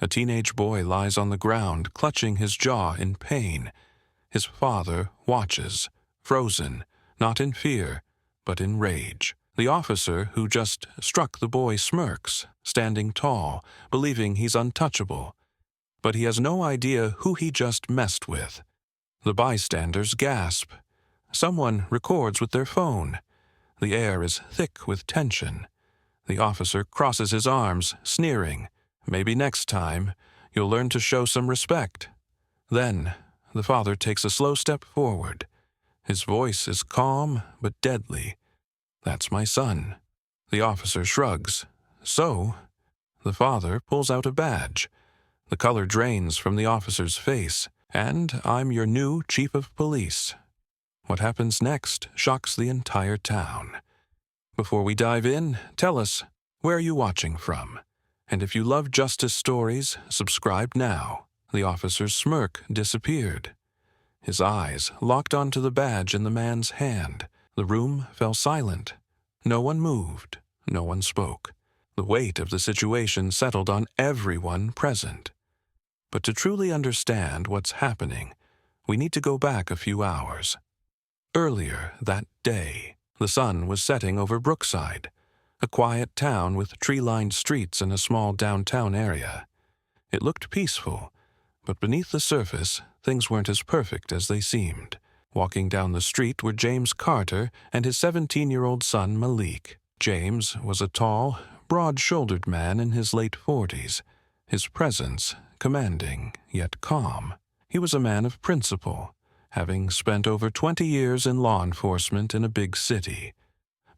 A teenage boy lies on the ground, clutching his jaw in pain. His father watches, frozen, not in fear, but in rage. The officer who just struck the boy smirks, standing tall, believing he's untouchable. But he has no idea who he just messed with. The bystanders gasp. Someone records with their phone. The air is thick with tension. The officer crosses his arms, sneering. Maybe next time, you'll learn to show some respect. Then, the father takes a slow step forward. His voice is calm but deadly. That's my son. The officer shrugs. So, the father pulls out a badge. The color drains from the officer's face, and I'm your new chief of police. What happens next shocks the entire town. Before we dive in, tell us, where are you watching from? And if you love justice stories, subscribe now. The officer's smirk disappeared. His eyes locked onto the badge in the man's hand. The room fell silent. No one moved. No one spoke. The weight of the situation settled on everyone present. But to truly understand what's happening, we need to go back a few hours. Earlier that day, the sun was setting over Brookside, a quiet town with tree-lined streets and a small downtown area. It looked peaceful, but beneath the surface, things weren't as perfect as they seemed. Walking down the street were James Carter and his 17-year-old son Malik. James was a tall, broad-shouldered man in his late 40s, his presence commanding yet calm. He was a man of principle, having spent over 20 years in law enforcement in a big city.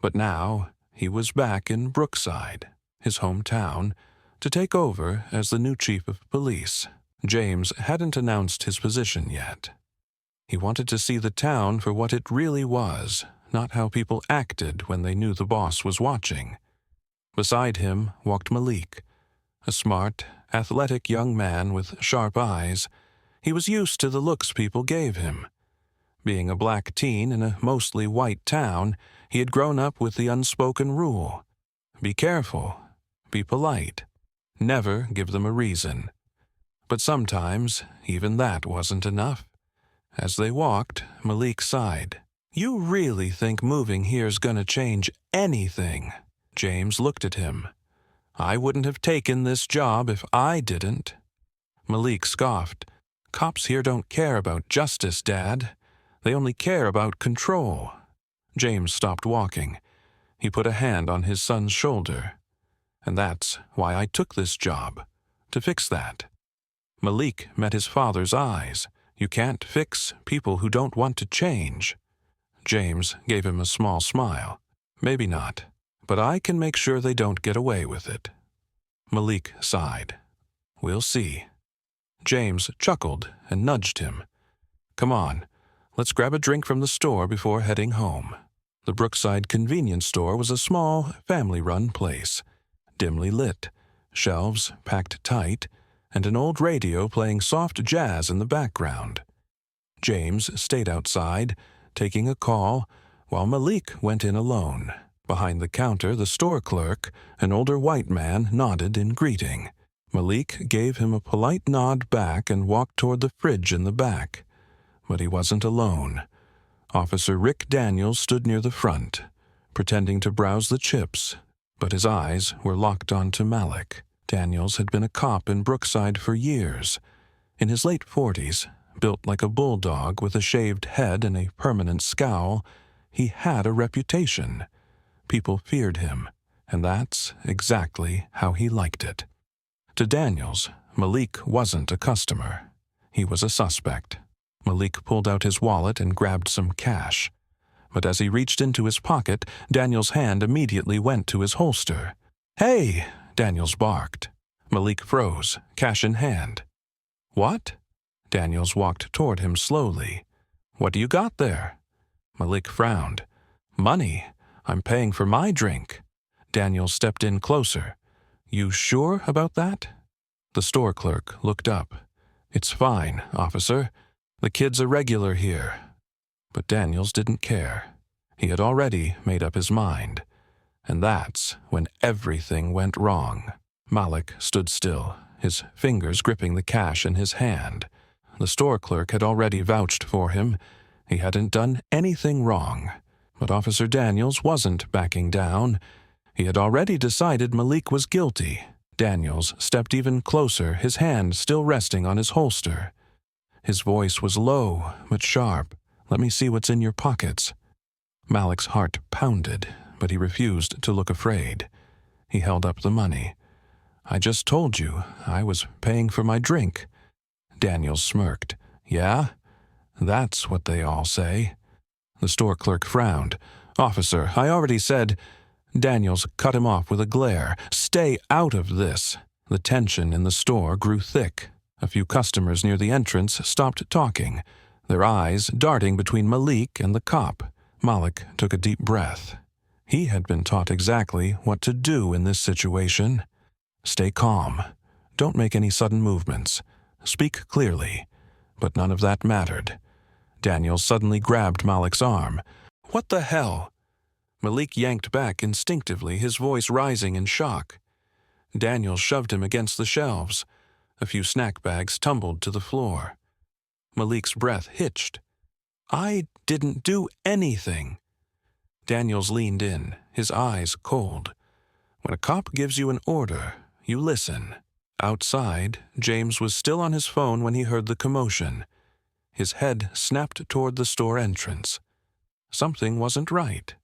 But now he was back in Brookside, his hometown, to take over as the new chief of police. James hadn't announced his position yet. He wanted to see the town for what it really was, not how people acted when they knew the boss was watching. Beside him walked Malik, a smart, athletic young man with sharp eyes. He was used to the looks people gave him. Being a black teen in a mostly white town, he had grown up with the unspoken rule: be careful, be polite, never give them a reason. But sometimes even that wasn't enough. As they walked, Malik sighed. "You really think moving here's gonna change anything?" James looked at him. "I wouldn't have taken this job if I didn't." Malik scoffed. "Cops here don't care about justice, Dad. They only care about control." James stopped walking. He put a hand on his son's shoulder. "And that's why I took this job, to fix that." Malik met his father's eyes. "You can't fix people who don't want to change." James gave him a small smile. "Maybe not, but I can make sure they don't get away with it." Malik sighed. "We'll see." James chuckled and nudged him. "Come on, let's grab a drink from the store before heading home." The Brookside convenience store was a small, family-run place, dimly lit, shelves packed tight, and an old radio playing soft jazz in the background. James stayed outside, taking a call, while Malik went in alone. Behind the counter, the store clerk, an older white man, nodded in greeting. Malik gave him a polite nod back and walked toward the fridge in the back. But he wasn't alone. Officer Rick Daniels stood near the front, pretending to browse the chips, but his eyes were locked onto Malik. Daniels had been a cop in Brookside for years. In his late 40s, built like a bulldog with a shaved head and a permanent scowl, he had a reputation. People feared him, and that's exactly how he liked it. To Daniels, Malik wasn't a customer. He was a suspect. Malik pulled out his wallet and grabbed some cash. But as he reached into his pocket, Daniels' hand immediately went to his holster. "Hey!" Daniels barked. Malik froze, cash in hand. "What?" Daniels walked toward him slowly. "What do you got there?" Malik frowned. "Money. I'm paying for my drink." Daniels stepped in closer. "You sure about that?" The store clerk looked up. "It's fine, officer. The kid's a regular here." But Daniels didn't care. He had already made up his mind. And that's when everything went wrong. Malik stood still, his fingers gripping the cash in his hand. The store clerk had already vouched for him. He hadn't done anything wrong. But Officer Daniels wasn't backing down. He had already decided Malik was guilty. Daniels stepped even closer, his hand still resting on his holster. His voice was low but sharp. "Let me see what's in your pockets." Malik's heart pounded, but he refused to look afraid. He held up the money. "I just told you I was paying for my drink." Daniels smirked. "Yeah? That's what they all say." The store clerk frowned. "Officer, I already said—" Daniels cut him off with a glare. "Stay out of this." The tension in the store grew thick. A few customers near the entrance stopped talking, their eyes darting between Malik and the cop. Malik took a deep breath. He had been taught exactly what to do in this situation. Stay calm. Don't make any sudden movements. Speak clearly. But none of that mattered. Daniels suddenly grabbed Malik's arm. "What the hell?" Malik yanked back instinctively, his voice rising in shock. Daniels shoved him against the shelves. A few snack bags tumbled to the floor. Malik's breath hitched. "I didn't do anything." Daniels leaned in, his eyes cold. "When a cop gives you an order, you listen." Outside, James was still on his phone when he heard the commotion. His head snapped toward the store entrance. Something wasn't right.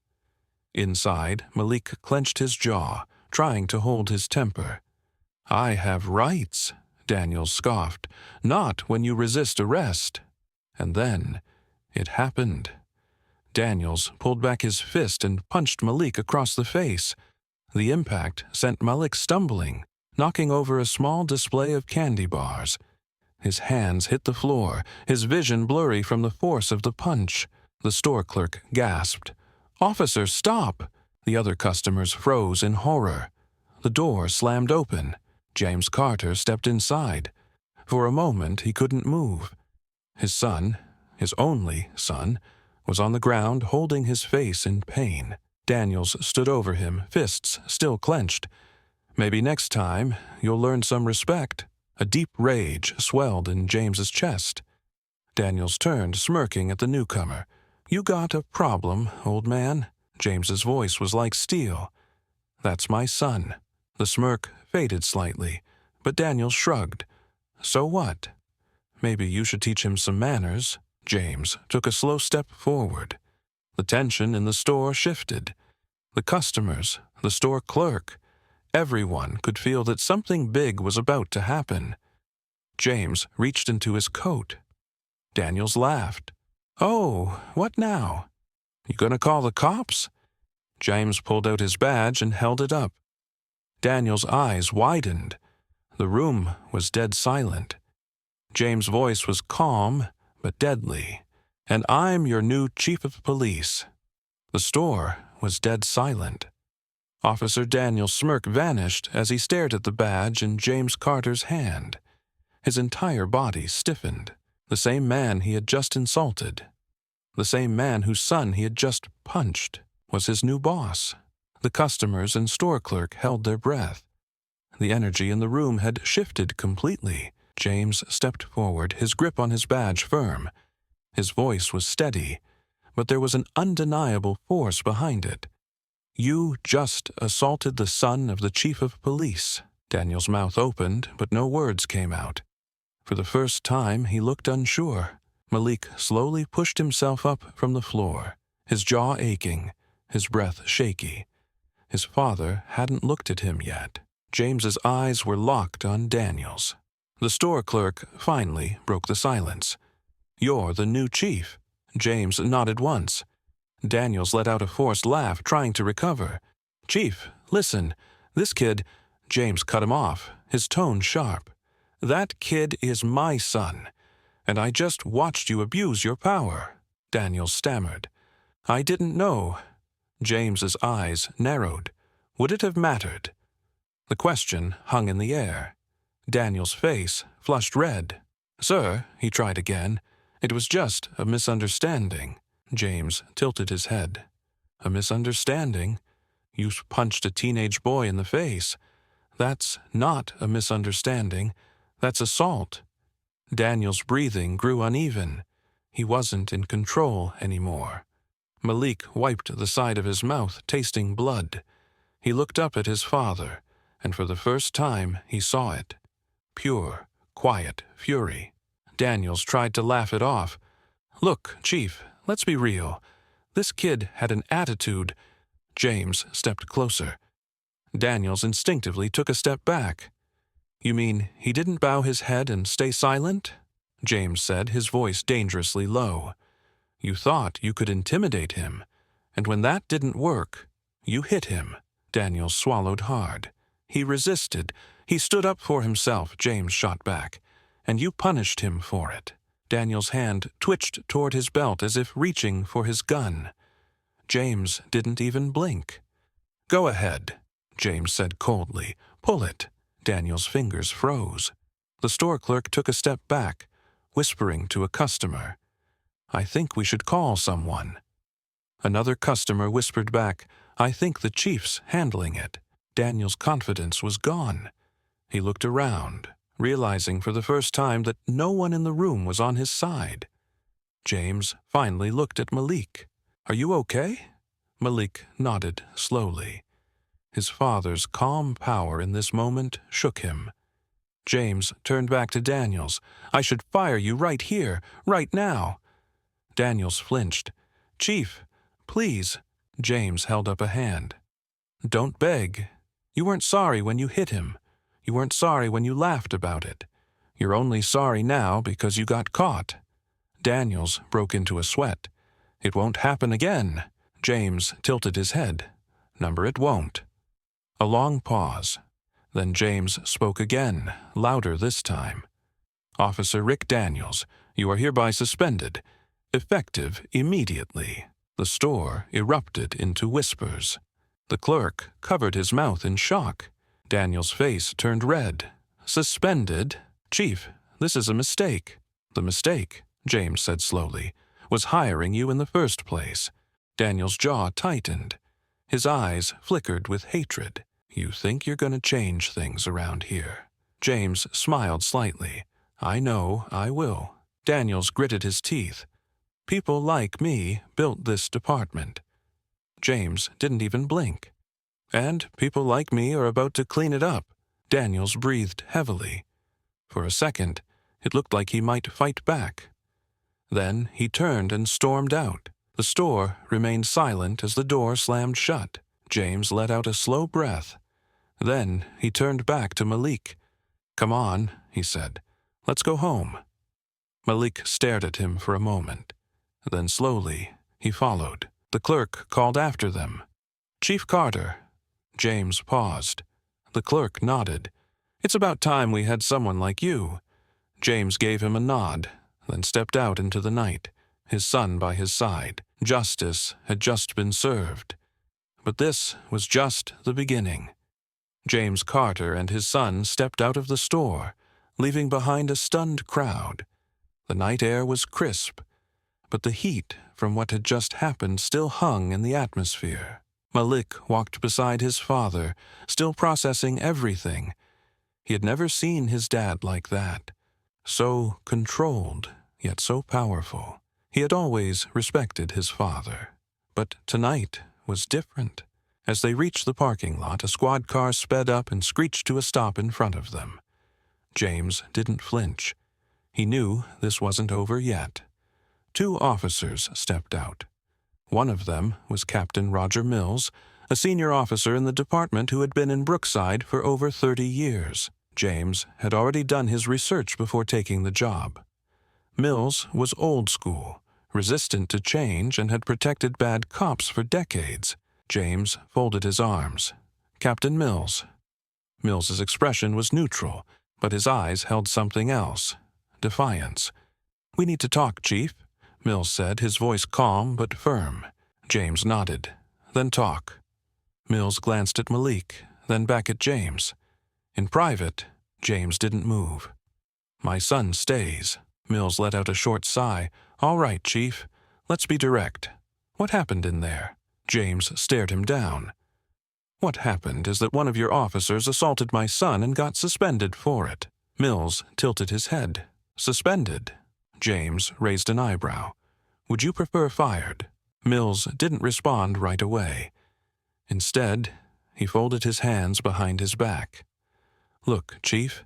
Inside, Malik clenched his jaw, trying to hold his temper. "I have rights," Daniels scoffed. "Not when you resist arrest." And then it happened. Daniels pulled back his fist and punched Malik across the face. The impact sent Malik stumbling, knocking over a small display of candy bars. His hands hit the floor, his vision blurry from the force of the punch. The store clerk gasped. "Officer, stop!" The other customers froze in horror. The door slammed open. James Carter stepped inside. For a moment, he couldn't move. His son, his only son, was on the ground holding his face in pain. Daniels stood over him, fists still clenched. "Maybe next time you'll learn some respect." A deep rage swelled in James's chest. Daniels turned, smirking at the newcomer. "You got a problem, old man." James's voice was like steel. "That's my son." The smirk faded slightly, but Daniels shrugged. "So what? Maybe you should teach him some manners." James took a slow step forward. The tension in the store shifted. The customers, the store clerk, everyone could feel that something big was about to happen. James reached into his coat. Daniels laughed. "Oh, what now? You gonna call the cops?" James pulled out his badge and held it up. Daniels' eyes widened. The room was dead silent. James' voice was calm but deadly. "And I'm your new chief of police." The store was dead silent. Officer Daniels' smirk vanished as he stared at the badge in James Carter's hand. His entire body stiffened. The same man he had just insulted, the same man whose son he had just punched, was his new boss. The customers and store clerk held their breath. The energy in the room had shifted completely. James stepped forward, his grip on his badge firm. His voice was steady, but there was an undeniable force behind it. "You just assaulted the son of the chief of police." Daniel's mouth opened, but no words came out. For the first time, he looked unsure. Malik slowly pushed himself up from the floor, his jaw aching, his breath shaky. His father hadn't looked at him yet. James's eyes were locked on Daniels. The store clerk finally broke the silence. "You're the new chief." James nodded once. Daniels let out a forced laugh, trying to recover. "Chief, listen, this kid—" James cut him off, his tone sharp. "That kid is my son, and I just watched you abuse your power." Daniels stammered. "I didn't know." James's eyes narrowed. Would it have mattered? The question hung in the air. Daniel's face flushed red. "Sir," he tried again, "it was just a misunderstanding." James tilted his head. "A misunderstanding? You punched a teenage boy in the face. That's not a misunderstanding. That's assault. Daniel's breathing grew uneven. He wasn't in control anymore. Malik wiped the side of his mouth, tasting blood. He looked up at his father, and for the first time he saw it. Pure, quiet fury. Daniels tried to laugh it off. "Look, Chief, let's be real. This kid had an attitude." James stepped closer. Daniels instinctively took a step back. "You mean he didn't bow his head and stay silent?" James said, his voice dangerously low. "You thought you could intimidate him, and when that didn't work, you hit him." Daniels swallowed hard. "He resisted. He stood up for himself," James shot back, "and you punished him for it." Daniel's hand twitched toward his belt as if reaching for his gun. James didn't even blink. "Go ahead," James said coldly. "Pull it." Daniel's fingers froze. The store clerk took a step back, whispering to a customer, "I think we should call someone." Another customer whispered back, "I think the chief's handling it." Daniel's confidence was gone. He looked around, realizing for the first time that no one in the room was on his side. James finally looked at Malik. "Are you okay?" Malik nodded slowly. His father's calm power in this moment shook him. James turned back to Daniels. "I should fire you right here, right now." Daniels flinched. "Chief, please." James held up a hand. "Don't beg. You weren't sorry when you hit him. You weren't sorry when you laughed about it. You're only sorry now because you got caught." Daniels broke into a sweat. "It won't happen again." James tilted his head. "Number it won't." A long pause. Then James spoke again, louder this time. "Officer Rick Daniels, you are hereby suspended, effective immediately." The store erupted into whispers. The clerk covered his mouth in shock. Daniel's face turned red. "Suspended? Chief, this is a mistake." "The mistake," James said slowly, "was hiring you in the first place." Daniel's jaw tightened. His eyes flickered with hatred. "You think you're going to change things around here?" James smiled slightly. "I know I will." Daniels gritted his teeth. "People like me built this department." James didn't even blink. "And people like me are about to clean it up." Daniels breathed heavily. For a second, it looked like he might fight back. Then he turned and stormed out. The store remained silent as the door slammed shut. James let out a slow breath. Then he turned back to Malik. "Come on," he said. "Let's go home." Malik stared at him for a moment. Then slowly, he followed. The clerk called after them. "Chief Carter." James paused. The clerk nodded. "It's about time we had someone like you." James gave him a nod, then stepped out into the night, his son by his side. Justice had just been served. But this was just the beginning. James Carter and his son stepped out of the store, leaving behind a stunned crowd. The night air was crisp, but the heat from what had just happened still hung in the atmosphere. Malik walked beside his father, still processing everything. He had never seen his dad like that. So controlled, yet so powerful. He had always respected his father. But tonight was different. As they reached the parking lot, a squad car sped up and screeched to a stop in front of them. James didn't flinch. He knew this wasn't over yet. 2 officers stepped out. One of them was Captain Roger Mills, a senior officer in the department who had been in Brookside for over 30 years. James had already done his research before taking the job. Mills was old school, resistant to change, and had protected bad cops for decades. James folded his arms. "Captain Mills." Mills's expression was neutral, but his eyes held something else. Defiance. "We need to talk, Chief," Mills said, his voice calm but firm. James nodded. "Then talk." Mills glanced at Malik, then back at James. In private, James didn't move. "My son stays." Mills let out a short sigh. "All right, Chief. Let's be direct. What happened in there?" James stared him down. What happened is that one of your officers assaulted my son and got suspended for it. Mills tilted his head. Suspended? James raised an eyebrow. Would you prefer fired? Mills didn't respond right away. Instead, he folded his hands behind his back. Look, Chief,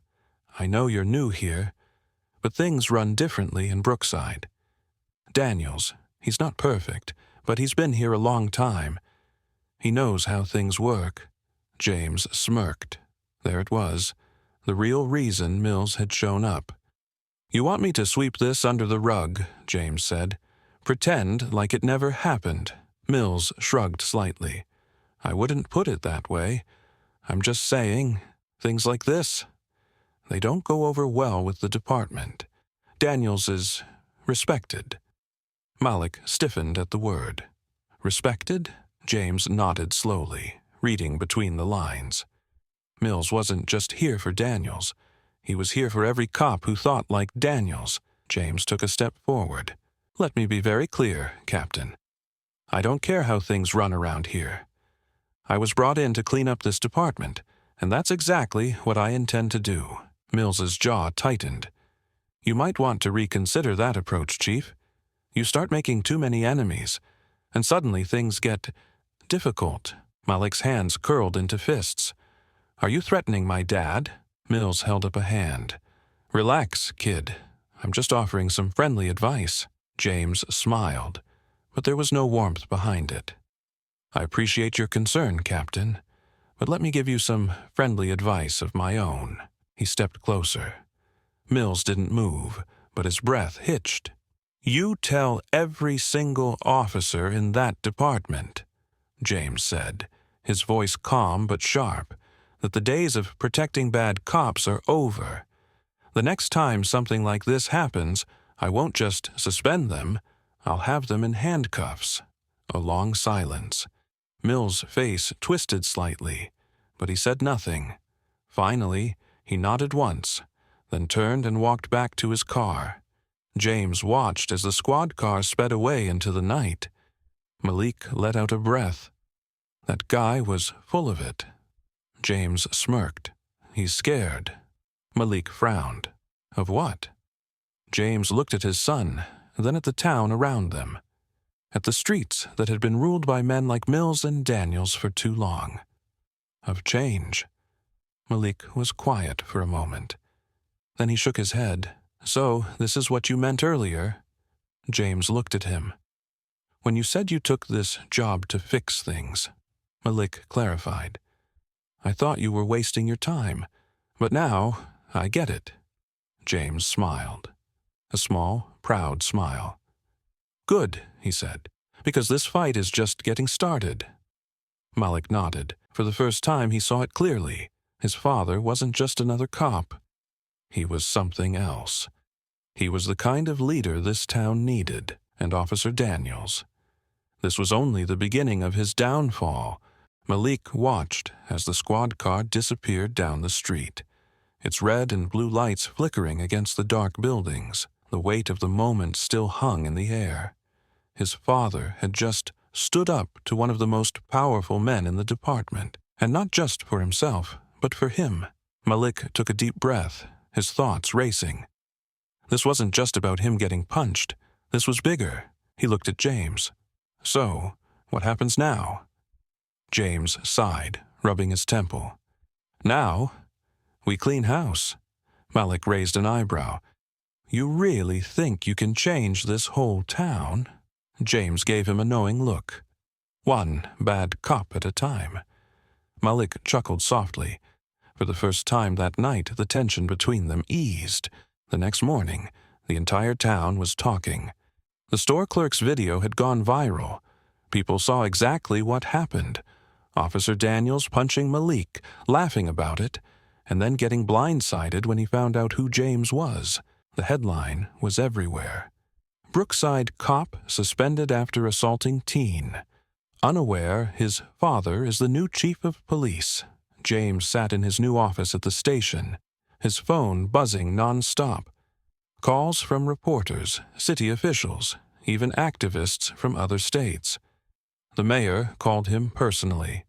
I know you're new here, but things run differently in Brookside. Daniels, he's not perfect, but he's been here a long time. He knows how things work. James smirked. There it was, the real reason Mills had shown up. You want me to sweep this under the rug, James said. Pretend like it never happened. Mills shrugged slightly. I wouldn't put it that way. I'm just saying, things like this, they don't go over well with the department. Daniels is respected. Malik stiffened at the word. Respected? James nodded slowly, reading between the lines. Mills wasn't just here for Daniels. He was here for every cop who thought like Daniels. James took a step forward. Let me be very clear, Captain. I don't care how things run around here. I was brought in to clean up this department, and that's exactly what I intend to do. Mills's jaw tightened. You might want to reconsider that approach, Chief. You start making too many enemies, and suddenly things get difficult. Malik's hands curled into fists. Are you threatening my dad? Mills held up a hand. Relax, kid. I'm just offering some friendly advice. James smiled, but there was no warmth behind it. I appreciate your concern, Captain, but let me give you some friendly advice of my own. He stepped closer. Mills didn't move, but his breath hitched. You tell every single officer in that department, James said, his voice calm but sharp, that the days of protecting bad cops are over. The next time something like this happens, I won't just suspend them, I'll have them in handcuffs. A long silence. Mills' face twisted slightly, but he said nothing. Finally, he nodded once, then turned and walked back to his car. James watched as the squad car sped away into the night. Malik let out a breath. That guy was full of it. James smirked. He's scared. Malik frowned. Of what? James looked at his son, then at the town around them, at the streets that had been ruled by men like Mills and Daniels for too long. Of change. Malik was quiet for a moment. Then he shook his head. So, this is what you meant earlier? James looked at him. When you said you took this job to fix things, Malik clarified. I thought you were wasting your time, but now I get it. James smiled. A small, proud smile. Good, he said, because this fight is just getting started. Malik nodded. For the first time he saw it clearly. His father wasn't just another cop. He was something else. He was the kind of leader this town needed, and Officer Daniels. This was only the beginning of his downfall. Malik watched as the squad car disappeared down the street, its red and blue lights flickering against the dark buildings. The weight of the moment still hung in the air. His father had just stood up to one of the most powerful men in the department, and not just for himself, but for him. Malik took a deep breath, his thoughts racing. This wasn't just about him getting punched. This was bigger. He looked at James. So, what happens now? James sighed, rubbing his temple. Now, we clean house. Malik raised an eyebrow. You really think you can change this whole town? James gave him a knowing look. One bad cop at a time. Malik chuckled softly. For the first time that night, the tension between them eased. The next morning, the entire town was talking. The store clerk's video had gone viral. People saw exactly what happened. Officer Daniels punching Malik, laughing about it, and then getting blindsided when he found out who James was. The headline was everywhere. Brookside cop suspended after assaulting teen. Unaware his father is the new chief of police. James sat in his new office at the station, his phone buzzing non-stop. Calls from reporters, city officials, even activists from other states. The mayor called him personally.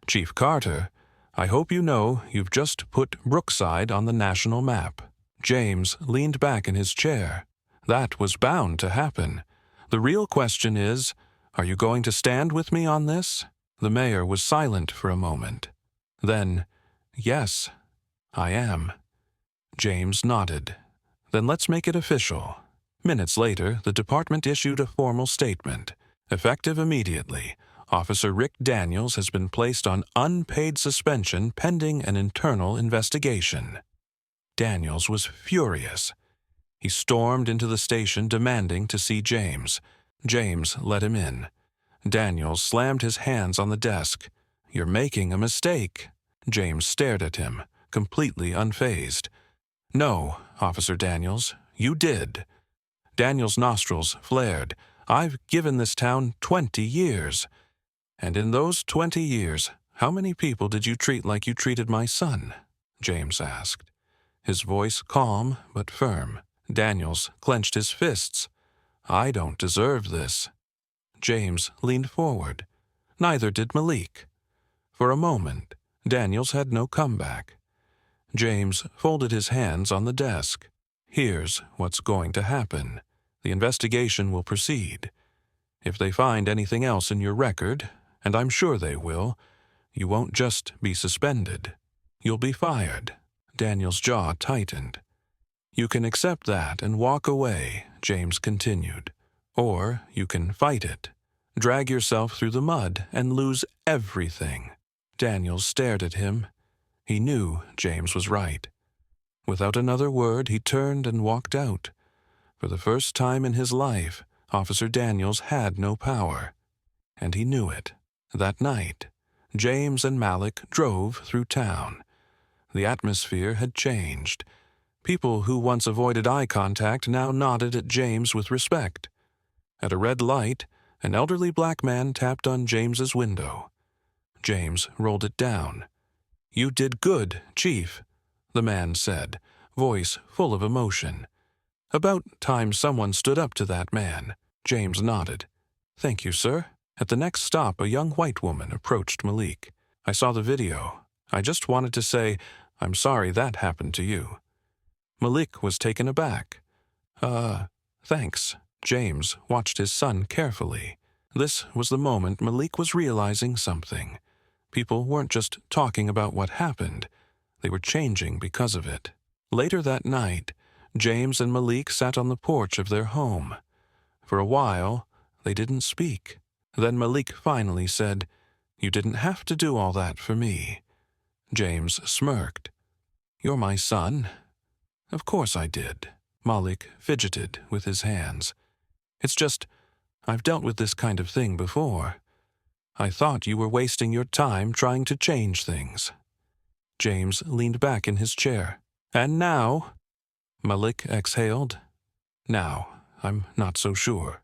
Chief Carter, I hope you know you've just put Brookside on the national map. James leaned back in his chair. That was bound to happen. The real question is, are you going to stand with me on this? The mayor was silent for a moment. Then, yes, I am. James nodded. Then let's make it official. Minutes later, the department issued a formal statement. Effective immediately, Officer Rick Daniels has been placed on unpaid suspension pending an internal investigation. Daniels was furious. He stormed into the station demanding to see James. James let him in. Daniels slammed his hands on the desk. "You're making a mistake." James stared at him, completely unfazed. "No, Officer Daniels, you did." Daniels' nostrils flared. "I've given this town 20 years. And in those 20 years, how many people did you treat like you treated my son?" James asked. His voice calm but firm. Daniels clenched his fists. "I don't deserve this." James leaned forward. Neither did Malik. For a moment, Daniels had no comeback. James folded his hands on the desk. "Here's what's going to happen. The investigation will proceed. If they find anything else in your record, and I'm sure they will, you won't just be suspended. You'll be fired." Daniel's jaw tightened. "You can accept that and walk away," James continued. "Or you can fight it, drag yourself through the mud, and lose everything." Daniels stared at him. He knew James was right. Without another word, he turned and walked out. For the first time in his life, Officer Daniels had no power. And he knew it. That night, James and Malik drove through town. The atmosphere had changed. People who once avoided eye contact now nodded at James with respect. At a red light, an elderly black man tapped on James's window. James rolled it down. "You did good, Chief," the man said, voice full of emotion. About time someone stood up to that man. James nodded. "Thank you, sir." At the next stop, a young white woman approached Malik. "I saw the video. I just wanted to say, I'm sorry that happened to you." Malik was taken aback. Thanks." James watched his son carefully. This was the moment Malik was realizing something. People weren't just talking about what happened. They were changing because of it. Later that night, James and Malik sat on the porch of their home. For a while, they didn't speak. Then Malik finally said, "You didn't have to do all that for me." James smirked. "You're my son." "Of course I did." Malik fidgeted with his hands. "It's just, I've dealt with this kind of thing before. I thought you were wasting your time trying to change things." James leaned back in his chair. "And now?" Malik exhaled. "Now, I'm not so sure."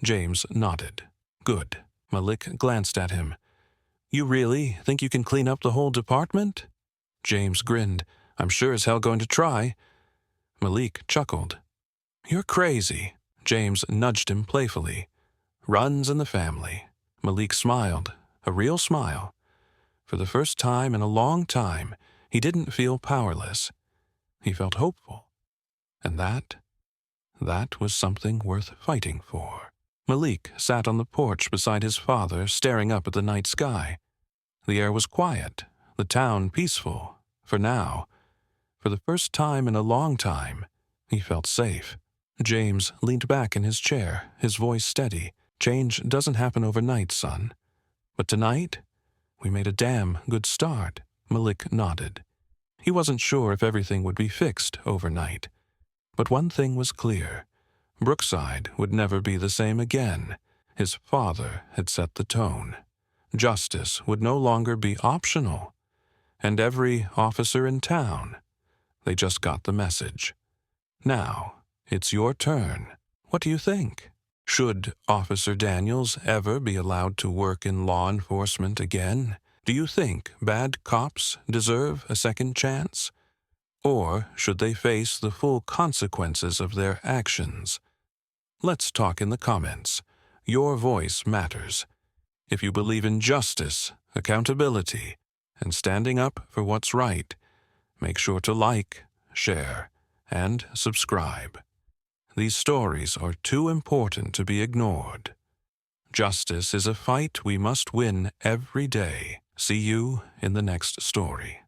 James nodded. "Good." Malik glanced at him. "You really think you can clean up the whole department?" James grinned. "I'm sure as hell going to try." Malik chuckled. "You're crazy." James nudged him playfully. "Runs in the family." Malik smiled, a real smile. For the first time in a long time, he didn't feel powerless. He felt hopeful. And that was something worth fighting for. Malik sat on the porch beside his father, staring up at the night sky. The air was quiet, the town peaceful, for now. For the first time in a long time, he felt safe. James leaned back in his chair, his voice steady. "Change doesn't happen overnight, son. But tonight, we made a damn good start." Malik nodded. He wasn't sure if everything would be fixed overnight. But one thing was clear. Brookside would never be the same again. His father had set the tone. Justice would no longer be optional. And every officer in town, they just got the message. Now, it's your turn. What do you think? Should Officer Daniels ever be allowed to work in law enforcement again? Do you think bad cops deserve a second chance? Or should they face the full consequences of their actions? Let's talk in the comments. Your voice matters. If you believe in justice, accountability, and standing up for what's right. Make sure to like, share, and subscribe. These stories are too important to be ignored. Justice is a fight we must win every day. See you in the next story.